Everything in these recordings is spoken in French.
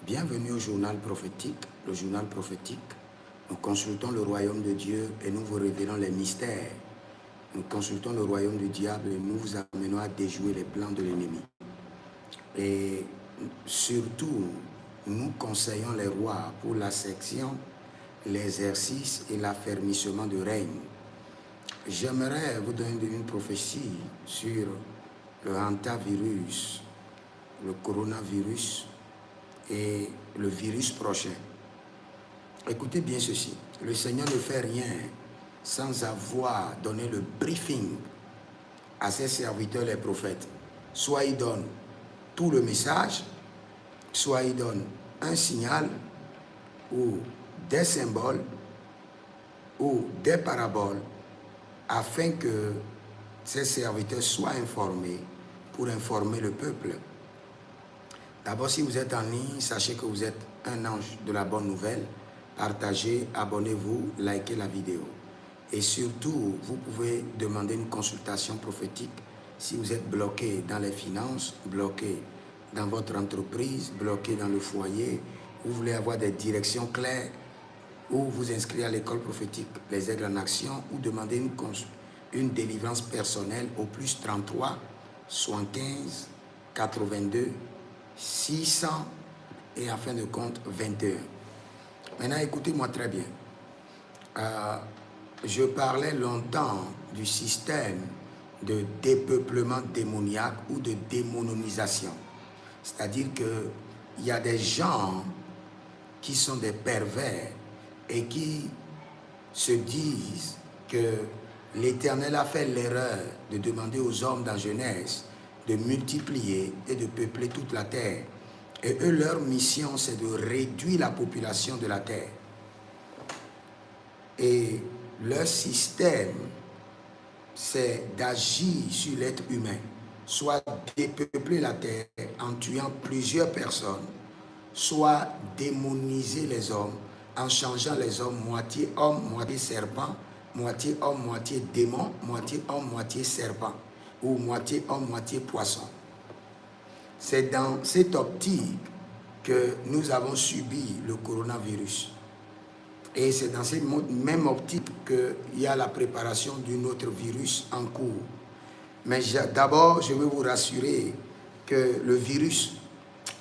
Bienvenue au journal prophétique. Le journal prophétique, nous consultons le royaume de Dieu et nous vous révélons les mystères. Nous consultons le royaume du diable et nous vous amenons à déjouer les plans de l'ennemi. Et surtout, nous conseillons les rois pour la section, l'exercice et l'affermissement du règne. J'aimerais vous donner une prophétie sur le hantavirus, le coronavirus et le virus prochain. Écoutez bien ceci, le Seigneur ne fait rien sans avoir donné le briefing à ses serviteurs les prophètes. Soit il donne tout le message, soit il donne un signal ou des symboles ou des paraboles afin que ses serviteurs soient informés pour informer le peuple. D'abord, si vous êtes en ligne, sachez que vous êtes un ange de la bonne nouvelle. Partagez, abonnez-vous, likez la vidéo. Et surtout, vous pouvez demander une consultation prophétique si vous êtes bloqué dans les finances, bloqué dans votre entreprise, bloqué dans le foyer, vous voulez avoir des directions claires, ou vous inscrire à l'école prophétique Les Aigles en Action, ou demander une délivrance personnelle au plus 33 75 82 600 et en fin de compte 21. Maintenant, écoutez-moi très bien. Je parlais longtemps du système de dépeuplement démoniaque ou de démononisation. C'est-à-dire qu'il y a des gens qui sont des pervers et qui se disent que l'Éternel a fait l'erreur de demander aux hommes dans Genèse de multiplier et de peupler toute la terre. Et eux, leur mission, c'est de réduire la population de la terre. Et leur système, c'est d'agir sur l'être humain, soit dépeupler la terre en tuant plusieurs personnes, soit démoniser les hommes en changeant les hommes moitié homme, moitié serpent, moitié homme, moitié démon, moitié homme, moitié serpent, ou moitié homme, moitié poisson. C'est dans cette optique que nous avons subi le coronavirus. Et c'est dans cette même optique qu'il y a la préparation d'un autre virus en cours. Mais d'abord, je veux vous rassurer que le virus,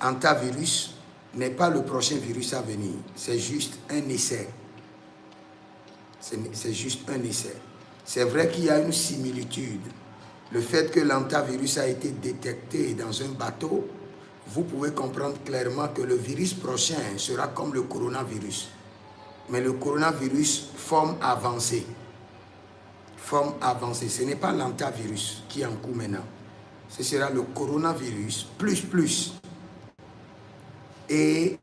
hantavirus, n'est pas le prochain virus à venir. C'est juste un essai. C'est juste un essai. C'est vrai qu'il y a une similitude. Le fait que l'hantavirus a été détecté dans un bateau, vous pouvez comprendre clairement que le virus prochain sera comme le coronavirus. Mais le coronavirus, forme avancée. Forme avancée. Ce n'est pas l'hantavirus qui est en cours maintenant. Ce sera le coronavirus plus. Et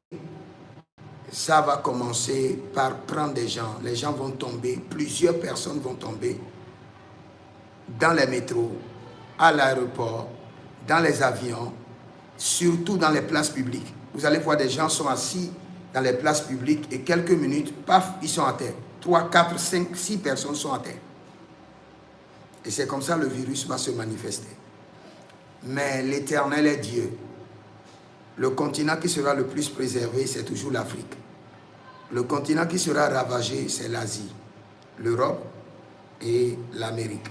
ça va commencer par prendre des gens. Les gens vont tomber, plusieurs personnes vont tomber dans les métros, à l'aéroport, dans les avions, surtout dans les places publiques. Vous allez voir des gens sont assis dans les places publiques et quelques minutes, paf, ils sont à terre. 3, 4, 5, 6 personnes sont à terre. Et c'est comme ça que le virus va se manifester. Mais l'Éternel est Dieu. Le continent qui sera le plus préservé, c'est toujours l'Afrique. Le continent qui sera ravagé, c'est l'Asie, l'Europe et l'Amérique.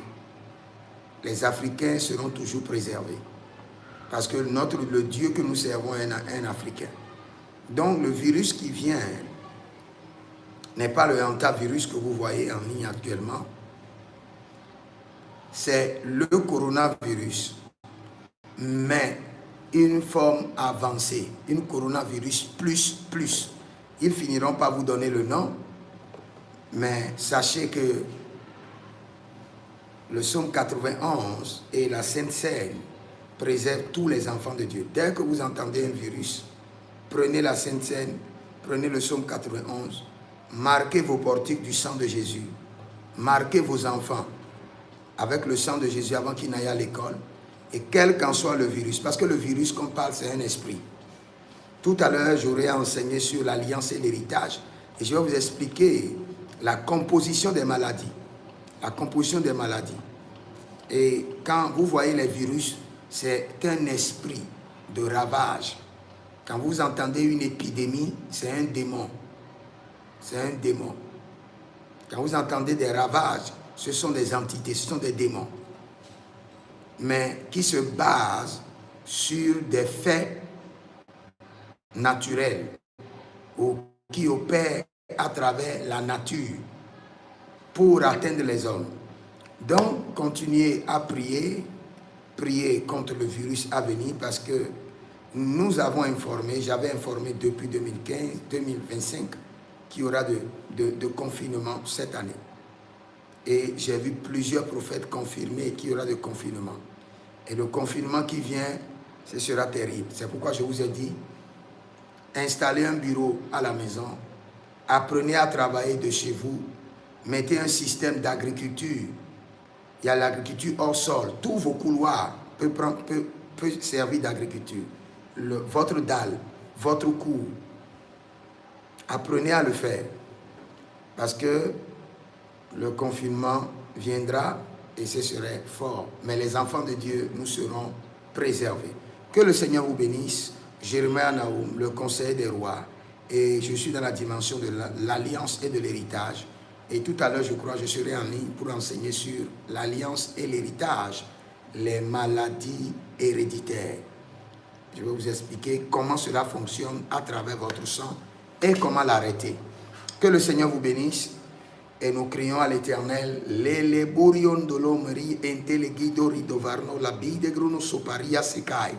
Les Africains seront toujours préservés. Parce que le Dieu que nous servons est un Africain. Donc le virus qui vient n'est pas le hantavirus que vous voyez en ligne actuellement. C'est le coronavirus, mais une forme avancée, une coronavirus plus. Ils finiront par vous donner le nom, mais sachez que le psaume 91 et la Sainte Seine préservent tous les enfants de Dieu. Dès que vous entendez un virus, prenez la Sainte Seine, prenez le psaume 91, marquez vos portiques du sang de Jésus, marquez vos enfants avec le sang de Jésus avant qu'ils n'aillent à l'école, et quel qu'en soit le virus, parce que le virus qu'on parle, c'est un esprit. Tout à l'heure, j'aurais enseigné sur l'alliance et l'héritage, et je vais vous expliquer la composition des maladies. La composition des maladies. Et quand vous voyez les virus, c'est un esprit de ravage. Quand vous entendez une épidémie, c'est un démon. C'est un démon. Quand vous entendez des ravages, ce sont des entités, ce sont des démons. Mais qui se basent sur des faits naturels ou qui opèrent à travers la nature pour atteindre les hommes. Donc, continuez à prier, prier contre le virus à venir parce que nous avons informé, j'avais informé depuis 2015-2025 qu'il y aura de confinement cette année. Et j'ai vu plusieurs prophètes confirmer qu'il y aura de confinement. Et le confinement qui vient, ce sera terrible. C'est pourquoi je vous ai dit, installez un bureau à la maison, apprenez à travailler de chez vous, mettez un système d'agriculture. Il y a l'agriculture hors sol. Tous vos couloirs peuvent servir d'agriculture. Votre dalle, votre cour, apprenez à le faire. Parce que le confinement viendra et ce serait fort. Mais les enfants de Dieu, nous serons préservés. Que le Seigneur vous bénisse. Jérémie Naoum, le conseiller des rois. Et je suis dans la dimension de l'alliance et de l'héritage. Et tout à l'heure, je crois, je serai en ligne pour enseigner sur l'alliance et l'héritage, les maladies héréditaires. Je vais vous expliquer comment cela fonctionne à travers votre sang et comment l'arrêter. Que le Seigneur vous bénisse et nous crions à l'Éternel. Lele borion dolomeri entelegido ridovarno la bide gruno soparia sekai.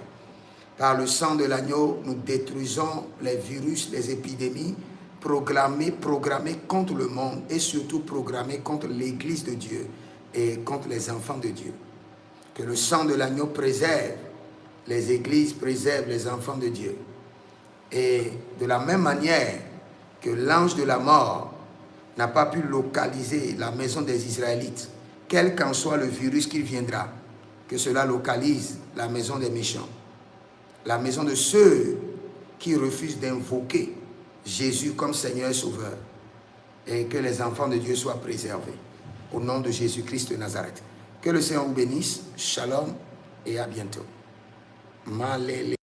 Par le sang de l'agneau, nous détruisons les virus, les épidémies programmées contre le monde et surtout programmées contre l'Église de Dieu et contre les enfants de Dieu. Que le sang de l'agneau préserve les églises, préserve les enfants de Dieu. Et de la même manière que l'ange de la mort n'a pas pu localiser la maison des Israélites, quel qu'en soit le virus qui viendra, que cela localise la maison des méchants, la maison de ceux qui refusent d'invoquer Jésus comme Seigneur et Sauveur, et que les enfants de Dieu soient préservés. Au nom de Jésus-Christ de Nazareth. Que le Seigneur vous bénisse. Shalom et à bientôt. Malele.